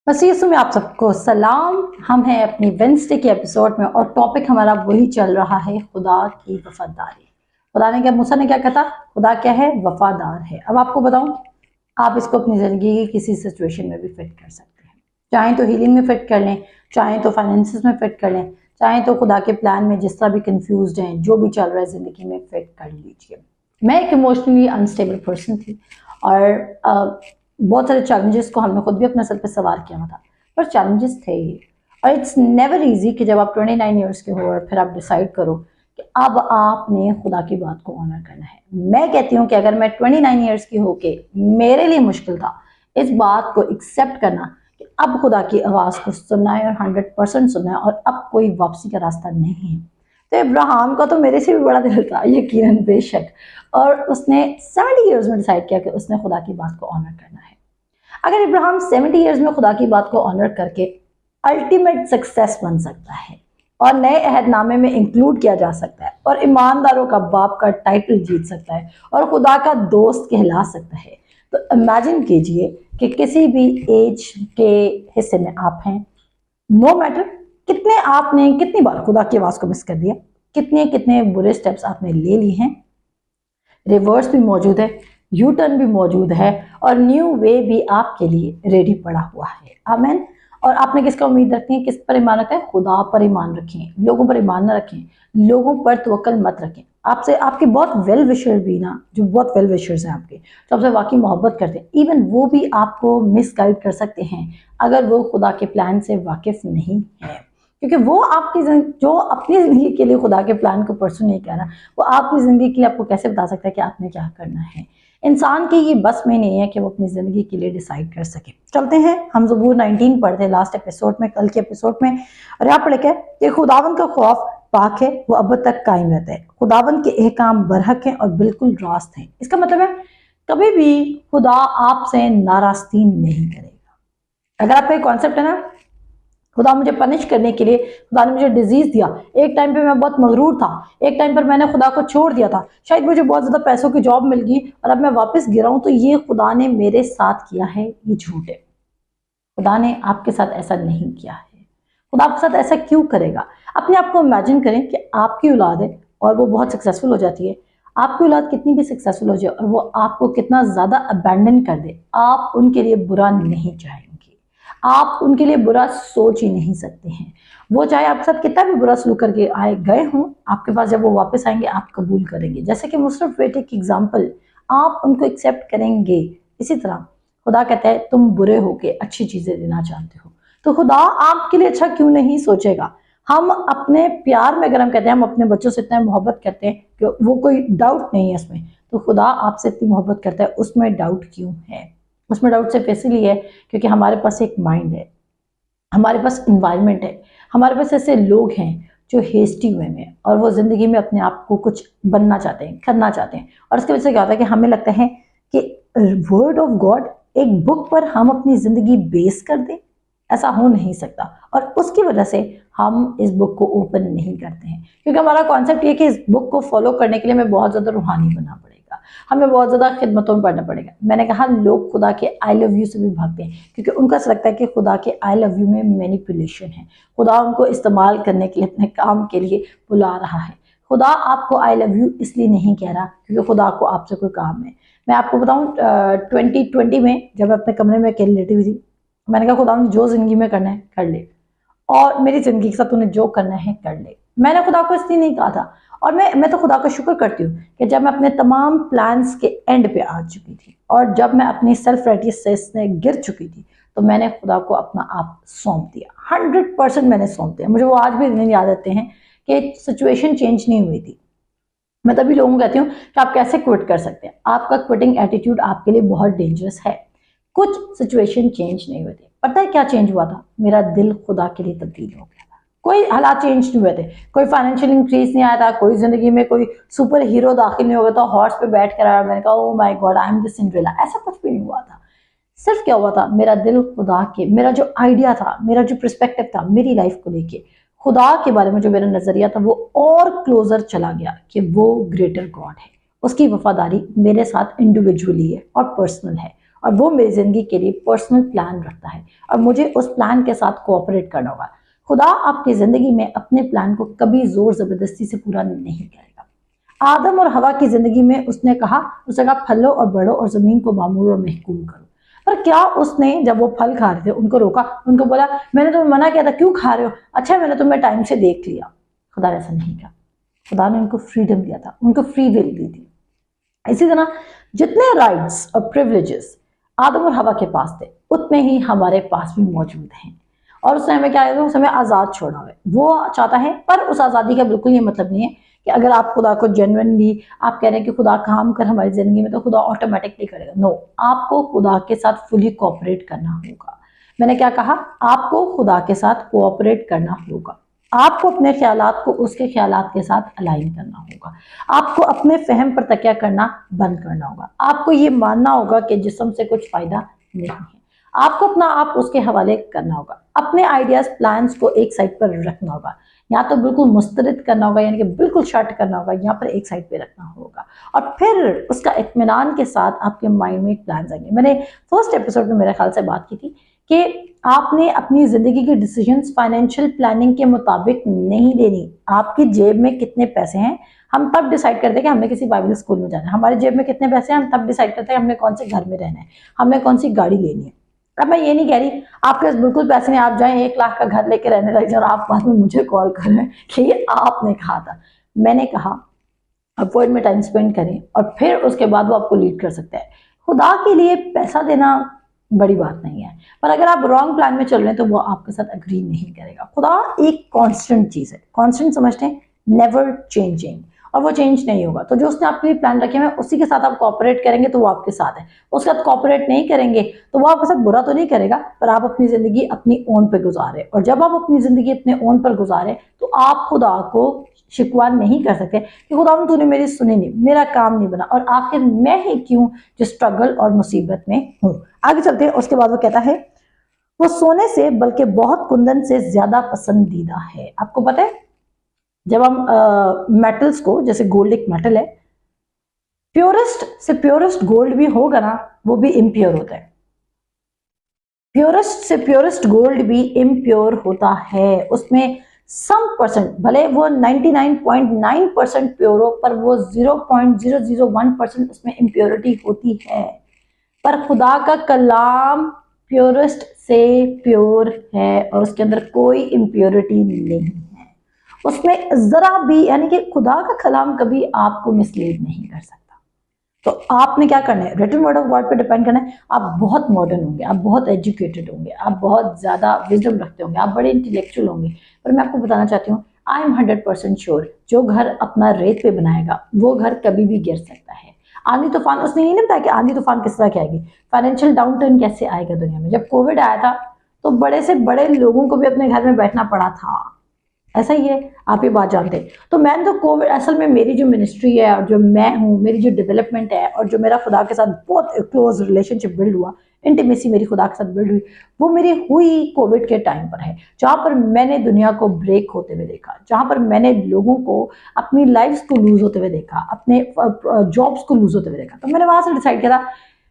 वसीयतों में आप सबको सलाम। हम हैं अपनी वेंसडे के एपिसोड में और टॉपिक हमारा वही चल रहा है, खुदा की वफादारी। खुदा ने क्या, मूसा ने क्या कहा? खुदा क्या है? वफादार है। अब आपको बताऊं, आप इसको अपनी ज़िंदगी की किसी सिचुएशन में भी फिट कर सकते हैं। चाहे तो हीलिंग में फिट कर लें, चाहे तो फाइनेंसिस में फिट कर लें, चाहे तो खुदा के प्लान में जिस तरह भी कंफ्यूज हैं, जो भी चल रहा है ज़िंदगी में फिट कर लीजिए। मैं एक इमोशनली अनस्टेबल पर्सन थी और बहुत सारे चैलेंजेस को हमने खुद भी अपने सर पे सवार किया था, पर चैलेंजेस थे ही। और इट्स नेवर इजी कि जब आप 29 ईयर्स के हो और फिर आप डिसाइड करो कि अब आपने खुदा की बात को ऑनर करना है। मैं कहती हूँ कि अगर मैं 29 ईयर्स की होके मेरे लिए मुश्किल था इस बात को एक्सेप्ट करना कि अब खुदा की आवाज़ को सुनना है और 100% सुनना है और अब कोई वापसी का रास्ता नहीं है। तो इब्राहिम का तो मेरे से भी बड़ा दिल था, यकीनन, बेशक। और उसने 70 ईयर्स में डिसाइड किया कि उसने खुदा की बात को ऑनर करना है। अगर इब्राहिम 70 ईयर्स में खुदा की बात को ऑनर करके अल्टीमेट सक्सेस बन सकता है और नए अहदनामे में इंक्लूड किया जा सकता है और ईमानदारों का बाप का टाइटल जीत सकता है और खुदा का दोस्त कहला सकता है, तो इमेजिन कीजिए कि किसी भी एज के हिस्से में आप हैं, नो मैटर कितने आपने कितनी बार खुदा की आवाज़ को मिस कर दिया, कितने कितने बुरे स्टेप्स आपने ले लिए हैं। रिवर्स भी मौजूद है, यू टर्न भी मौजूद है और न्यू वे भी आपके लिए रेडी पड़ा हुआ है। आमीन। और आपने किसका उम्मीद रखती हैं? किस पर ईमान रखें? खुदा पर ईमान रखें, लोगों पर ईमान न रखें, लोगों पर तवक्कल मत रखें। आपसे आपके बहुत वेल विशर भी ना, जो बहुत वेल विशर्स हैं आपके, जो आपसे वाकई मोहब्बत करते हैं, इवन वो भी आपको मिसगाइड कर सकते हैं अगर वो खुदा के प्लान से वाकिफ नहीं है। क्योंकि वो आपकी जो अपनी ज़िंदगी के लिए खुदा के प्लान को परसू नहीं कर रहा, वो आपकी ज़िंदगी के लिए आपको कैसे बता सकता है कि आपने क्या करना है। इंसान की ये बस में नहीं है कि वो अपनी ज़िंदगी के लिए डिसाइड कर सके। चलते हैं, हम ज़बूर 19 पढ़ते हैं लास्ट एपिसोड में, कल के एपिसोड में। और यहाँ पढ़ के कि खुदावन का खौफ पाक है, वो अब तक कायम रहता है। खुदावन के अहकाम बरहक हैं और बिल्कुल रास्त हैं। इसका मतलब है कभी भी खुदा आपसे नाराज़गी नहीं करेगा। अगर आपका ये कॉन्सेप्ट है ना, खुदा मुझे पनिश करने के लिए खुदा ने मुझे डिजीज दिया, एक टाइम पे मैं बहुत मगरूर था, एक टाइम पर मैंने खुदा को छोड़ दिया था, शायद मुझे बहुत ज़्यादा पैसों की जॉब मिल गई और अब मैं वापस गिरा हूं, तो ये खुदा ने मेरे साथ किया है, ये झूठ है। खुदा ने आपके साथ ऐसा नहीं किया है। खुदा आपके साथ ऐसा क्यों करेगा? अपने आप को इमेजिन करें कि आपकी औलाद है और वो बहुत सक्सेसफुल हो जाती है। आपकी औलाद कितनी भी सक्सेसफुल हो जाए और वो आपको कितना ज़्यादा अबैंडन कर दे, आप उनके लिए बुरा नहीं चाहेंगे, आप उनके लिए बुरा सोच ही नहीं सकते हैं। वो चाहे आपके साथ कितना भी बुरा सलूक करके आए गए हों, आपके पास जब वो वापस आएंगे आप कबूल करेंगे। जैसे कि मुसरफ बेटे की एग्जाम्पल, आप उनको एक्सेप्ट करेंगे। इसी तरह खुदा कहता है तुम बुरे होके अच्छी चीज़ें देना चाहते हो, तो खुदा आपके लिए अच्छा क्यों नहीं सोचेगा? हम अपने प्यार में, अगर हम कहते हैं हम अपने बच्चों से इतना मोहब्बत करते हैं कि वो कोई डाउट नहीं है इसमें, तो खुदा आपसे इतनी मोहब्बत करता है, उसमें डाउट क्यों है? उसमें डाउट सिर्फ इसलिए है क्योंकि हमारे पास एक माइंड है, हमारे पास इन्वायरमेंट है, हमारे पास ऐसे लोग हैं जो हेस्टी हुए हैं और वो ज़िंदगी में अपने आप को कुछ बनना चाहते हैं, करना चाहते हैं। और उसकी वजह से क्या होता है कि हमें लगता है कि वर्ड ऑफ गॉड एक बुक पर हम अपनी ज़िंदगी बेस कर दें, ऐसा हो नहीं सकता। और उसकी वजह से हम इस बुक को ओपन नहीं करते हैं, क्योंकि हमारा कॉन्सेप्ट ये कि इस बुक को फॉलो करने के लिए हमें बहुत ज़्यादा रूहानी बनना पड़ेगा, हमें बहुत ज़्यादा खिदमतों में पढ़ना पड़ेगा। मैंने कहा लोग खुदा के आई लव यू से भी भागते हैं क्योंकि उनको ऐसा लगता है कि खुदा के आई लव यू में मैनिपुलेशन है, खुदा उनको इस्तेमाल करने के लिए, अपने काम के लिए बुला रहा है। खुदा आपको आई लव यू इसलिए नहीं कह रहा क्योंकि खुदा को आपसे कोई काम है। मैं आपको बताऊँ, 2020 में जब मैं अपने कमरे में अकेले लेटी हुई थी, मैंने कहा खुदा जो ज़िंदगी में करना है कर ले, और मेरी ज़िंदगी के साथ तूने जो करना है कर ले। मैंने खुदा को इसलिए नहीं कहा था। और मैं तो खुदा का शुक्र करती हूँ कि जब मैं अपने तमाम प्लान्स के एंड पे आ चुकी थी और जब मैं अपनी सेल्फ राइटियसनेस में गिर चुकी थी, तो मैंने खुदा को अपना आप सौंप दिया, 100% मैंने सौंप दिया। मुझे वो आज भी दिन याद आते हैं कि सिचुएशन चेंज नहीं हुई थी। मैं तभी लोगों को कहती हूँ कि आप कैसे क्विट कर सकते हैं। आपका क्विटिंग एटीट्यूड आपके लिए बहुत डेंजरस है। कुछ सिचुएशन चेंज नहीं हुए थे। पता है क्या चेंज हुआ था? मेरा दिल खुदा के लिए तब्दील हो गया था। कोई हालात चेंज नहीं हुए थे, कोई फाइनेंशियल इंक्रीज नहीं आया था, कोई जिंदगी में कोई सुपर हीरो दाखिल नहीं हो गया था, हॉर्स पे बैठ कर आया, मैंने कहा oh my God I am the Cinderella, ऐसा कुछ भी नहीं हुआ था। सिर्फ क्या हुआ था, मेरा दिल खुदा के, मेरा जो आइडिया था, मेरा जो पर्सपेक्टिव था मेरी लाइफ को लेके, खुदा के बारे में जो मेरा नजरिया था, वो और क्लोजर चला गया कि वो ग्रेटर गॉड है, उसकी वफादारी मेरे साथ इंडिविजुअली है और पर्सनल है, और वो मेरी जिंदगी के लिए पर्सनल प्लान रखता है और मुझे उस प्लान के साथ कोऑपरेट करना होगा। खुदा आपकी जिंदगी में अपने प्लान को कभी जोर जबरदस्ती से पूरा नहीं करेगा। आदम और हवा की जिंदगी में उसने कहा फलो और बढ़ो और जमीन को मामूर और महकूम करो, पर क्या उसने जब वो फल खा रहे थे उनको रोका, उनको बोला मैंने तुम्हें मना किया था क्यों खा रहे हो, अच्छा मैंने तुम्हें टाइम से देख लिया। खुदा ने ऐसा नहीं किया। खुदा ने उनको फ्रीडम दिया था, उनको फ्री विल दी थी। इसी तरह जितने राइट्स और प्रिविलेजेस आदम और हवा के पास थे उतने ही हमारे पास भी मौजूद हैं। और उसने हमें क्या है, उसे हमें आजाद छोड़ा हुआ है, वो चाहता है। पर उस आजादी का बिल्कुल ये मतलब नहीं है कि अगर आप खुदा को जेन्युइनली आप कह रहे हैं कि खुदा काम कर हमारी जिंदगी में तो खुदा ऑटोमेटिकली करेगा। नो, आपको खुदा के साथ फुली कोऑपरेट करना होगा। मैंने क्या कहा, आपको खुदा के साथ कोऑपरेट करना होगा। आपको अपने ख्यालात को उसके ख्यालात के साथ अलाइन करना होगा। आपको अपने फहम पर तकिया करना बंद करना होगा। आपको ये मानना होगा कि जिस्म से कुछ फायदा नहीं है। आपको अपना आप उसके हवाले करना होगा। अपने आइडियाज प्लान्स को एक साइड पर रखना होगा, या तो बिल्कुल मुस्तरद करना होगा यानी कि बिल्कुल शट करना होगा, यहाँ पर एक साइड पे रखना होगा और फिर उसका इत्मीनान के साथ आपके माइंड में प्लान आएंगे। मैंने फर्स्ट एपिसोड में मेरे ख्याल से बात की थी कि आपने अपनी जिंदगी के डिसीजंस फाइनेंशियल प्लानिंग के मुताबिक नहीं लेनी। आपकी जेब में कितने पैसे हैं हम तब डिसाइड करते हैं कि हमने किसी बाइबल स्कूल में जाना है। हमारी जेब में कितने पैसे हैं हम तब डिसाइड करते हैं हमने कौन से घर में रहना है, हमने कौन सी गाड़ी लेनी है। अब मैं ये नहीं कह रही आपके पास बिल्कुल पैसे नहीं, आप जाएं 1 लाख का घर लेके रहने लग जाए और आप बाद में मुझे कॉल करें कि ये आपने कहा था। मैंने कहा अपॉइंट में टाइम स्पेंड करें और फिर उसके बाद वो आपको लीड कर सकता है। खुदा के लिए पैसा देना बड़ी बात नहीं है, पर अगर आप रॉन्ग प्लान में चल रहे हैं तो वो आपके साथ अग्री नहीं करेगा। खुदा एक कांस्टेंट चीज है, कांस्टेंट समझते हैं, नेवर चेंजिंग, और वो चेंज नहीं होगा। तो जो उसने आपके लिए प्लान रखे हैं उसी के साथ आप कोऑपरेट करेंगे तो वो आपके साथ है। उसके साथ कोऑपरेट नहीं करेंगे तो वो आपके साथ बुरा तो नहीं करेगा, पर आप अपनी जिंदगी अपनी ओन पे गुजारे। और जब आप अपनी जिंदगी अपने ओन पर गुजारे तो आप खुदा को शिकवा नहीं कर सकते कि खुदा तूने मेरी सुनी नहीं, मेरा काम नहीं बना, और आखिर मैं ही क्यों जो स्ट्रगल और मुसीबत में हूं। आगे चलते हैं। उसके बाद वो कहता है वो सोने से बल्कि बहुत कुंदन से ज्यादा पसंदीदा है। आपको पता है जब हम मेटल्स को, जैसे गोल्ड एक मेटल है, प्योरेस्ट से प्योरेस्ट गोल्ड भी होगा ना वो भी इम्प्योर होता है। प्योरेस्ट से प्योरेस्ट गोल्ड भी इम्प्योर होता है। उसमें सम परसेंट, भले वो 99.9% प्योर हो, पर वो 0.001% उसमें इम्प्योरिटी होती है। पर खुदा का कलाम प्योरेस्ट से प्योर है और उसके अंदर कोई इम्प्योरिटी नहीं है। उसमें जरा भी, यानी कि खुदा का कलाम कभी आपको मिसलीड नहीं कर सकता। तो आपने क्या करना है, रिटन वर्ड ऑफ गॉड पे डिपेंड करना है। आप बहुत मॉडर्न होंगे, आप बहुत एजुकेटेड होंगे, आप बहुत ज्यादा विजडम रखते होंगे, आप बड़े इंटेलेक्चुअल होंगे, पर मैं आपको बताना चाहती हूँ आई एम 100% श्योर जो घर अपना रेत पे बनाएगा वो घर कभी भी गिर सकता है। आंधी तूफान, उसने ये नहीं बताया कि आंधी तूफान किस तरह की आएगी, फाइनेंशियल डाउनटर्न कैसे आएगा दुनिया में। जब कोविड आया था तो बड़े से बड़े लोगों को भी अपने घर में बैठना पड़ा था, ऐसा ही है, आप ये बात जानते हैं। तो मैंने तो कोविड, असल में मेरी जो मिनिस्ट्री है और जो मैं हूँ, मेरी जो डेवलपमेंट है और जो मेरा खुदा के साथ बहुत क्लोज रिलेशनशिप बिल्ड हुआ, इंटीमेसी मेरी खुदा के साथ बिल्ड हुई, वो मेरी हुई कोविड के टाइम पर है, जहाँ पर मैंने दुनिया को ब्रेक होते हुए देखा, जहाँ पर मैंने लोगों को अपनी लाइफ को लूज होते हुए देखा, अपने जॉब्स को लूज होते हुए देखा। तो मैंने वहां से डिसाइड किया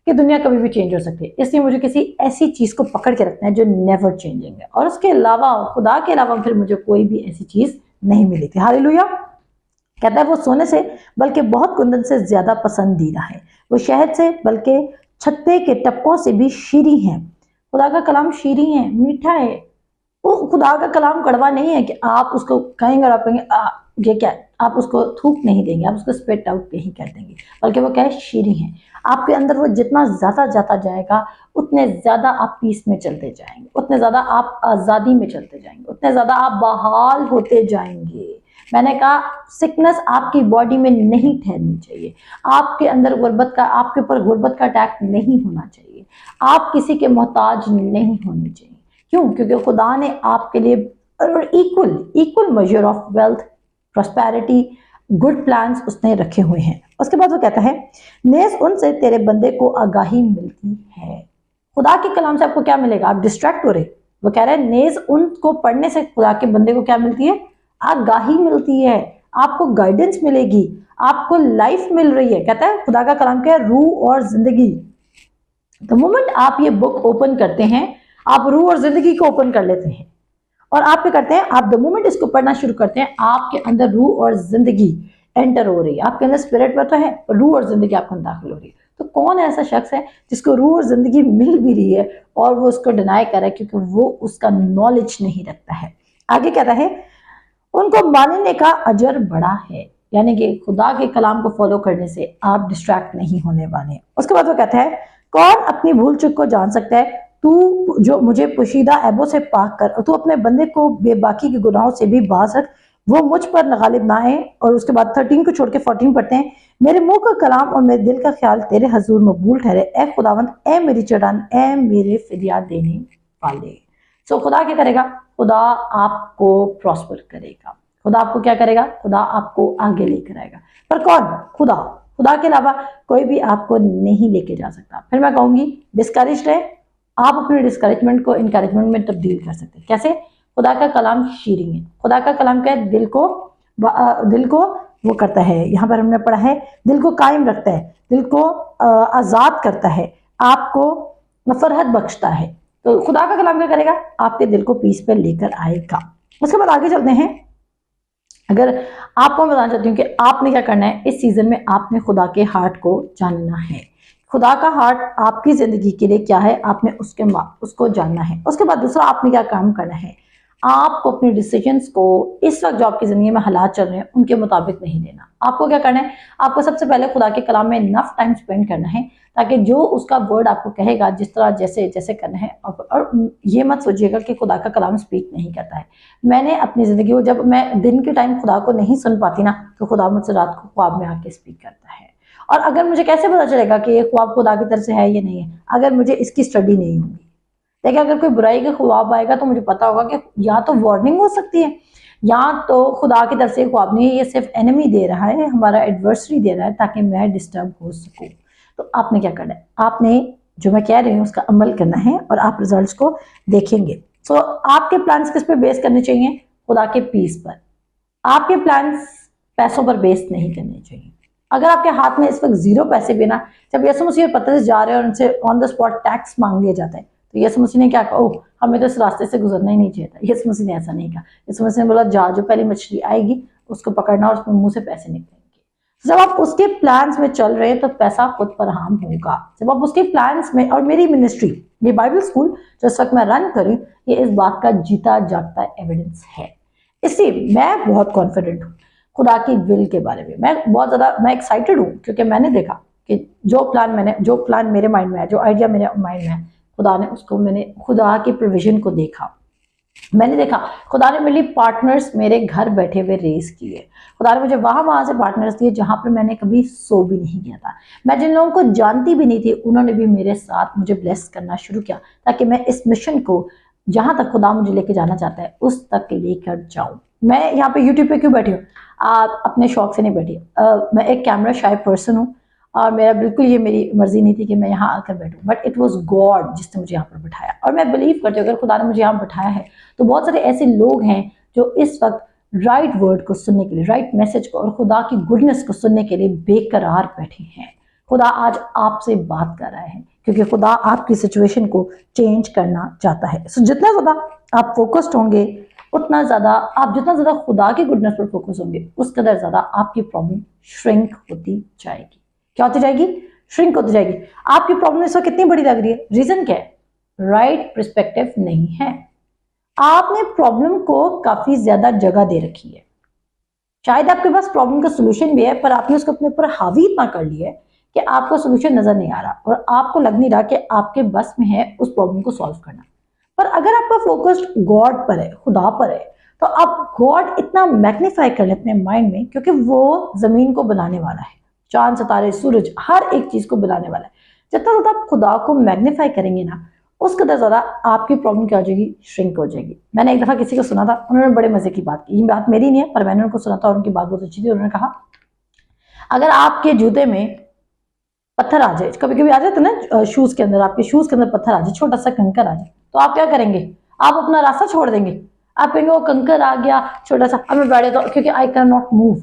कि दुनिया कभी भी चेंज हो सकती है, इसलिए मुझे किसी ऐसी चीज को पकड़ के रखना है जो नेवर चेंजिंग है, और उसके अलावा खुदा के अलावा फिर मुझे कोई भी ऐसी चीज नहीं मिली थी। हालेलुया। कहता है वो सोने से बल्कि बहुत कुंदन से ज्यादा पसंदीदा है, वो शहद से बल्कि छत्ते के टप्पों से भी शीरी है। खुदा का कलाम शीरी है, मीठा है। वो खुदा का कलाम कड़वा नहीं है कि आप उसको कहेंगे और आप कहेंगे ये क्या है, आप उसको थूक नहीं देंगे, आप उसको स्पिट आउट नहीं कर देंगे, बल्कि वो क्या है, शीरी है। आपके अंदर वो जितना ज्यादा जाता जाएगा उतने ज्यादा आप पीस में चलते जाएंगे, उतने ज्यादा आप आजादी में चलते जाएंगे, उतने ज्यादा आप बहाल होते जाएंगे। मैंने कहा सिकनेस आपकी बॉडी में नहीं ठहरनी चाहिए, आपके अंदर गुर्बत का, आपके ऊपर गुर्बत का अटैक नहीं होना चाहिए, आप किसी के मोहताज नहीं होने चाहिए। क्यों? क्योंकि खुदा ने आपके लिए equal measure of wealth, prosperity, good plans उसने रखे हुए हैं। उसके बाद वो कहता है नेज उनसे तेरे बंदे को आगाही मिलती है। खुदा के कलाम से आपको क्या मिलेगा? आप डिस्ट्रैक्ट हो रहे, वो कह रहे हैं नेज उनको पढ़ने से खुदा के बंदे को क्या मिलती है? आगाही मिलती है, आपको गाइडेंस मिलेगी, आपको लाइफ मिल रही है। कहता है खुदा का कलाम क्या है? रूह और जिंदगी। द मोमेंट आप ये बुक ओपन करते हैं, आप रूह और जिंदगी को ओपन कर लेते हैं और आप क्या करते हैं, आप द मोमेंट इसको पढ़ना शुरू करते हैं, आपके अंदर रूह और जिंदगी एंटर हो रही है, आपके अंदर स्पिरिट में तो है, रूह और जिंदगी आपके अंदर दाखिल हो रही है। तो कौन ऐसा शख्स है जिसको रूह और जिंदगी मिल भी रही है और वो उसको डिनाई कर रहा है क्योंकि वो उसका नॉलेज नहीं रखता है। आगे कहता है उनको मानने का अजर बड़ा है, यानी कि खुदा के कलाम को फॉलो करने से आप डिस्ट्रैक्ट नहीं होने वाले। उसके बाद वो कहता है कौन अपनी भूल चूक को जान सकता है, तू जो मुझे पोशीदा ऐबों से पाक कर और तू अपने बंदे को बेबाकी के गुनाहों से भी बाज रख, वो मुझ पर गालिब ना आए। और उसके बाद 13 को छोड़ के 14 पढ़ते हैं, मेरे मुंह का कलाम और मेरे दिल का ख्याल तेरे हजूर मकबूल ठहरे, ए खुदावंद, ए मेरी चढ़ान, ए मेरे फिदिया देने वाले। सो खुदा क्या करेगा, खुदा आपको प्रॉस्पर करेगा, खुदा आपको क्या करेगा, खुदा आपको आगे लेकर आएगा। पर कौन, खुदा, खुदा के अलावा कोई भी आपको नहीं लेके जा सकता। फिर मैं कहूंगी डिस्करेज रहे, आप अपने डिस्करेजमेंट को इनकरेजमेंट में तब्दील कर सकते हैं। कैसे, खुदा का कलाम शीरिंग है, खुदा का कलाम क्या है, दिल को वो करता है, यहाँ पर हमने पढ़ा है दिल को कायम रखता है, दिल को आजाद करता है, आपको फरहत बख्शता है। तो खुदा का कलाम क्या करेगा, आपके दिल को पीस पे लेकर आएगा। उसके बाद आगे चलते हैं। अगर आपको मैं बताना चाहती हूँ कि आपने क्या करना है इस सीजन में, आपने खुदा के हार्ट को जानना है। खुदा का हार्ट आपकी जिंदगी के लिए क्या है, आपने उसको जानना है। उसके बाद दूसरा आपने क्या काम करना है, आपको अपने डिसीजंस को इस वक्त जो आपकी जिंदगी में हालात चल रहे हैं उनके मुताबिक नहीं लेना। आपको क्या करना है, आपको सबसे पहले खुदा के कलाम में इनफ टाइम स्पेंड करना है ताकि जो उसका वर्ड आपको कहेगा जिस तरह जैसे जैसे करना है। और ये मत सोचिएगा कि खुदा का कलाम स्पीक नहीं करता है। मैंने अपनी जिंदगी को, जब मैं दिन के टाइम खुदा को नहीं सुन पाती ना, तो खुदा मुझसे रात को ख्वाब में आके स्पीक करता है। और अगर मुझे कैसे पता चलेगा कि ये ख्वाब खुदा की तरफ से है या नहीं है, अगर मुझे इसकी स्टडी नहीं होगी। देखिए, अगर कोई बुराई का ख्वाब आएगा तो मुझे पता होगा कि या तो वार्निंग हो सकती है या तो खुदा की तरफ से ख्वाब नहीं है, ये सिर्फ एनिमी दे रहा है, हमारा एडवर्सरी दे रहा है ताकि मैं डिस्टर्ब हो सकूं। तो आपने क्या करना है, आपने जो मैं कह रही हूँ उसका अमल करना है और आप रिजल्ट्स को देखेंगे। सो आपके प्लान्स किस पे बेस करने चाहिए, खुदा के पीस पर। आपके प्लान्स पैसों पर बेस नहीं करने चाहिए। अगर आपके हाथ में इस वक्त 0 पैसे भी ना, जब यीशु मसीह पतरस जा रहे हैं और उनसे ऑन द स्पॉट टैक्स मांग लिया जाता है, तो यीशु मसीह ने क्या कहा, ओह हमें तो इस रास्ते से गुजरना ही नहीं चाहिए था। यीशु मसीह ने ऐसा नहीं कहा। यीशु मसीह ने बोला जा, जो पहली मछली आएगी उसको पकड़ना और उसमें मुंह से पैसे निकलेंगे। जब आप उसके प्लान्स में चल रहे हैं तो पैसा खुद फराहम होगा। जब आप उसके प्लान्स में, और मेरी मिनिस्ट्री, ये बाइबल स्कूल जो इस वक्त मैं रन करूँ, ये इस बात का जीता जागता एविडेंस है। इसलिए मैं बहुत कॉन्फिडेंट हूँ खुदा की विल के बारे में। मैं एक्साइटेड हूँ क्योंकि मैंने देखा कि जो प्लान मेरे माइंड में है, जो आइडिया मेरे माइंड में है, खुदा ने उसको, मैंने खुदा की प्रोविजन को देखा। मैंने देखा खुदा ने मेरे लिए पार्टनर्स मेरे घर बैठे हुए रेस किए। खुदा ने मुझे वहां से पार्टनर्स दिए जहां पर मैंने कभी सो भी नहीं किया था। मैं जिन लोगों को जानती भी नहीं थी, उन्होंने भी मेरे साथ मुझे ब्लेस करना शुरू किया ताकि मैं इस मिशन को, जहां तक खुदा मुझे लेके जाना चाहता है, उस तक लेकर जाऊं। मैं यहाँ पे यूट्यूब पे क्यों बैठी हूँ, आप अपने शौक से नहीं बैठी। मैं एक कैमरा शाय पर्सन हूँ और मेरा बिल्कुल ये मेरी मर्जी नहीं थी कि मैं यहाँ आकर बैठूं, बट इट वाज गॉड जिसने मुझे यहाँ पर बिठाया। और मैं बिलीव करती हूँ अगर खुदा ने मुझे यहाँ बिठाया है तो बहुत सारे ऐसे लोग हैं जो इस वक्त राइट वर्ड को सुनने के लिए, राइट मैसेज को और खुदा की गुडनेस को सुनने के लिए बेकरार बैठे हैं। खुदा आज आपसे बात कर रहा है क्योंकि खुदा आपकी सिचुएशन को चेंज करना चाहता है। सो जितना ज्यादा आप फोकस्ड होंगे, उतना ज्यादा आप, जितना ज्यादा खुदा की गुडनेस पर फोकस होंगे, उस कदर ज्यादा आपकी प्रॉब्लम श्रिंक होती जाएगी। क्या होती जाएगी, श्रिंक होती जाएगी। आपकी प्रॉब्लम इस वक्त कितनी बड़ी लग रही है, रीजन क्या है, राइट पर्सपेक्टिव नहीं है। आपने प्रॉब्लम को काफी ज्यादा जगह दे रखी है। शायद आपके पास प्रॉब्लम का सोल्यूशन भी है पर आपने उसको अपने ऊपर हावी इतना कर लिया है कि आपको सोल्यूशन नजर नहीं आ रहा और आपको लग नहीं रहा कि आपके बस में है उस प्रॉब्लम को सॉल्व करना। पर अगर आपका फोकस गॉड पर है, खुदा पर है, तो आप गॉड इतना मैग्नीफाई कर ले अपने माइंड में, क्योंकि वो जमीन को बनाने वाला है, चांद सितारे सूरज हर एक चीज को बनाने वाला है। जितना ज्यादा आप खुदा को मैग्नीफाई करेंगे ना, उस कदर ज्यादा आपकी प्रॉब्लम क्या हो जाएगी, श्रिंक हो जाएगी। मैंने एक दफा किसी को सुना था, उन्होंने बड़े मजे की बात की, ये बात मेरी नहीं है पर मैंने उनको सुना था और उनकी बात बहुत अच्छी थी। उन्होंने कहा अगर आपके जूते में पत्थर आ जाए, कभी कभी आ जाते ना शूज के अंदर, आपके शूज के अंदर पत्थर आ जाए, छोटा सा कंकर आ जाए, तो आप क्या करेंगे, आप अपना रास्ता छोड़ देंगे। आप कहेंगे वो कंकर आ गया छोटा सा, अब मैं बैठ जाता हूँ क्योंकि आई कैन नॉट मूव।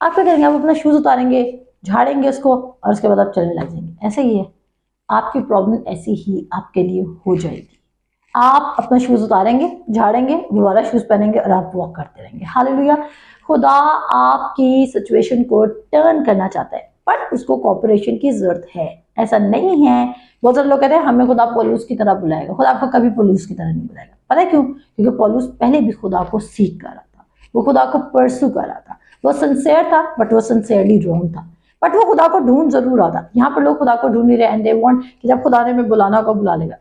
आप क्या करेंगे, आप अपना शूज उतारेंगे, झाड़ेंगे उसको और उसके बाद आप चलने लग जाएंगे। ऐसे ही है, आपकी प्रॉब्लम ऐसी ही आपके लिए हो जाएगी। आप अपना शूज उतारेंगे, झाड़ेंगे, दोबारा शूज पहनेंगे और आप वॉक करते रहेंगे। हालेलुया। खुदा आपकी सिचुएशन को टर्न करना चाहता है, पर उसको कॉपरेशन की जरूरत है। ऐसा नहीं है, बहुत सारे लोग कहते हैं हमें खुदा पौलुस की तरह बुलाएगा। खुदा आपको कभी पौलुस की तरह नहीं बुलाएगा। पता है क्यों? क्योंकि पौलुस पहले भी खुदा को सीख कर रहा था, वो खुदा को परसू कर रहा था, वो सिंसियर था, बट वो सिंसियरली रॉन्ग था। बट वो खुदा को ढूंढ जरूर रहा था। यहाँ पर लोग खुदा को ढूंढ नहीं रहे, एंड दे वांट कि जब खुदा ने हमें बुलाना होगा बुला लेगा।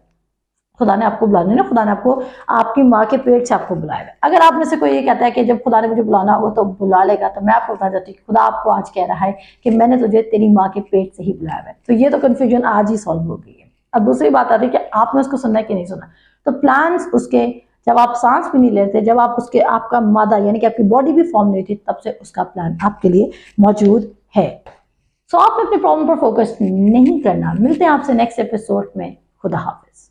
खुदा ने आपको बुलाना है ना, खुदा ने आपको आपकी माँ के पेट से आपको बुलाएगा। अगर आप में से कोई ये कहता है कि जब खुदा ने मुझे बुलाना होगा तो बुला लेगा, तो मैं आपको बताना चाहती हूँ खुदा आपको आज कह रहा है कि मैंने तुझे तेरी माँ के पेट से ही बुलाया है। तो ये तो कंफ्यूजन आज ही सॉल्व हो गई है। अब दूसरी बात आती है कि आपने उसको सुनना है कि नहीं सुना। तो प्लान्स उसके, जब आप सांस भी नहीं लेते, जब आप उसके, आपका मादा यानी कि आपकी बॉडी भी फॉर्म नहीं थी, तब से उसका प्लान आपके लिए मौजूद है। सो आपने अपने प्रॉब्लम पर फोकस नहीं करना। मिलते हैं आपसे नेक्स्ट एपिसोड में। खुदा हाफिज।